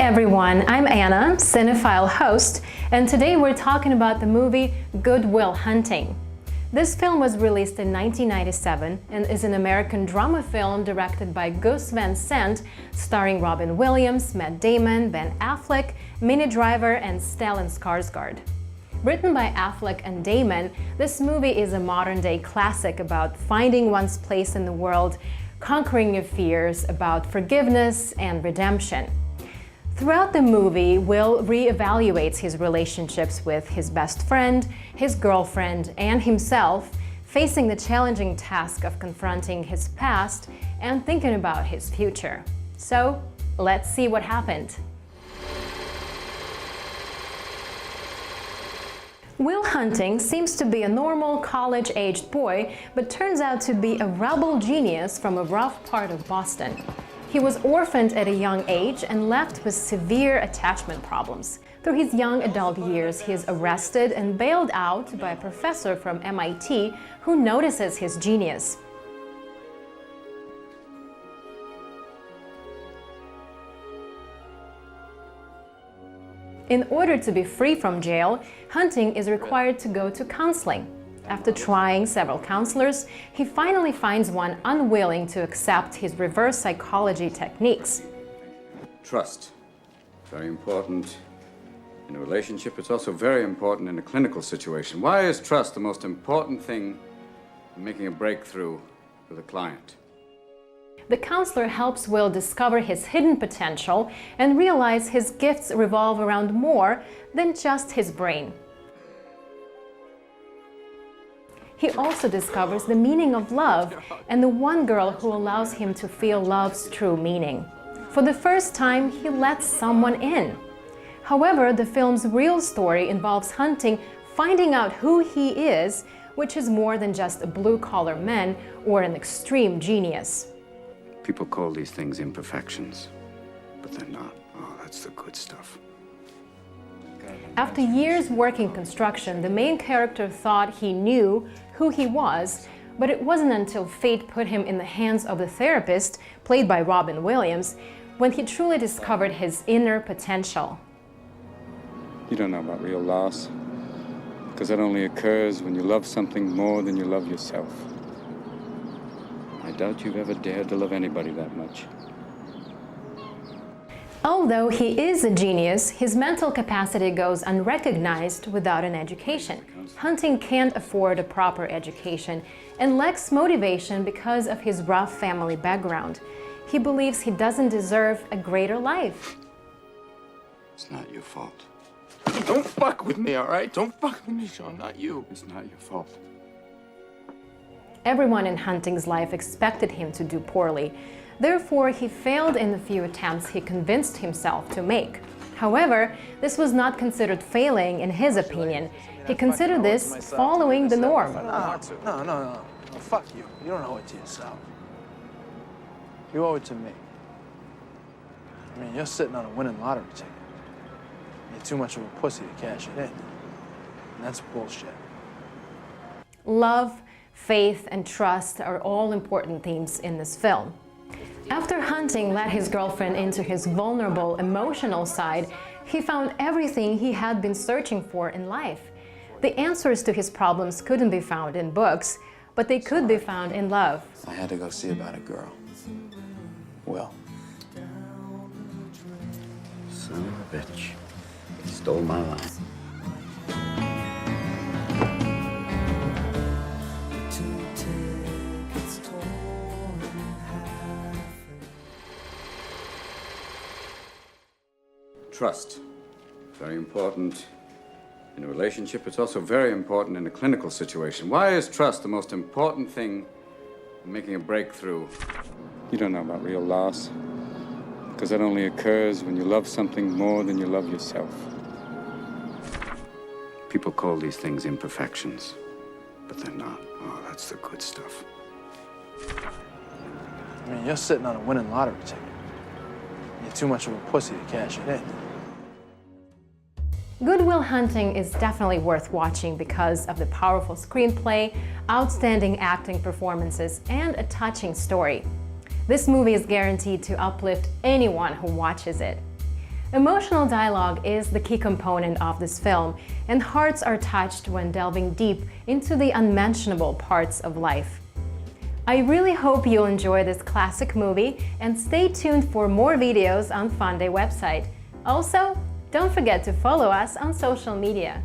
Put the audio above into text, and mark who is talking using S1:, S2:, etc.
S1: everyone, I'm Anna, Cinephile host, and today we're talking about the movie Good Will Hunting. This film was released in 1997 and is an American drama film directed by Gus Van Sant, starring Robin Williams, Matt Damon, Ben Affleck, Minnie Driver, and Stellan Skarsgård. Written by Affleck and Damon, this movie is a modern-day classic about finding one's place in the world, conquering your fears, about forgiveness and redemption. Throughout the movie, Will reevaluates his relationships with his best friend, his girlfriend, and himself, facing the challenging task of confronting his past and thinking about his future. So, let's see what happened. Will Hunting seems to be a normal college-aged boy, but turns out to be a rebel genius from a rough part of Boston. He was orphaned at a young age and left with severe attachment problems. Through his young adult years, he is arrested and bailed out by a professor from MIT who notices his genius. In order to be free from jail, Hunting is required to go to counseling. After trying several counselors, he finally finds one unwilling to accept his reverse psychology techniques.
S2: Trust. Very important in a relationship. It's also very important in a clinical situation. Why is trust the most important thing in making a breakthrough with a client?
S1: The counselor helps Will discover his hidden potential and realize his gifts revolve around more than just his brain. He also discovers the meaning of love and the one girl who allows him to feel love's true meaning. For the first time, he lets someone in. However, the film's real story involves Hunting finding out who he is, which is more than just a blue-collar man or an extreme genius.
S2: People call these things imperfections, but they're not. Oh, that's the good stuff.
S1: After years working construction, the main character thought he knew who he was, but it wasn't until fate put him in the hands of the therapist, played by Robin Williams, when he truly discovered his inner potential.
S2: You don't know about real loss, because that only occurs when you love something more than you love yourself. I doubt you've ever dared to love anybody that much.
S1: Although he is a genius, his mental capacity goes unrecognized without an education. Hunting can't afford a proper education and lacks motivation because of his rough family background. He believes he doesn't deserve a greater life.
S2: It's not your fault.
S3: Don't fuck with me, all right? Don't fuck with me, Sean, not you.
S2: It's not your fault.
S1: Everyone in Hunting's life expected him to do poorly. Therefore, he failed in the few attempts he convinced himself to make. However, this was not considered failing in his opinion. He considered this following the norm.
S3: No. Fuck you. You don't owe it to yourself. You owe it to me. I mean, you're sitting on a winning lottery ticket. You're too much of a pussy to cash it in. And that's bullshit.
S1: Love, faith, and trust are all important themes in this film. After Hunting let his girlfriend into his vulnerable, emotional side, he found everything he had been searching for in life. The answers to his problems couldn't be found in books, but they could be found in love.
S3: I had to go see about a girl. Will.
S2: Son of a bitch. He stole my line. Trust. Very important in a relationship. It's also very important in a clinical situation. Why is trust the most important thing in making a breakthrough? You don't know about real loss, because that only occurs when you love something more than you love yourself. People call these things imperfections, but they're not. Oh, that's the good stuff.
S3: I mean, you're sitting on a winning lottery ticket. You're too much of a pussy to cash it in.
S1: Good Will Hunting is definitely worth watching because of the powerful screenplay, outstanding acting performances, and a touching story. This movie is guaranteed to uplift anyone who watches it. Emotional dialogue is the key component of this film, and hearts are touched when delving deep into the unmentionable parts of life. I really hope you'll enjoy this classic movie and stay tuned for more videos on Funday website. Also, don't forget to follow us on social media.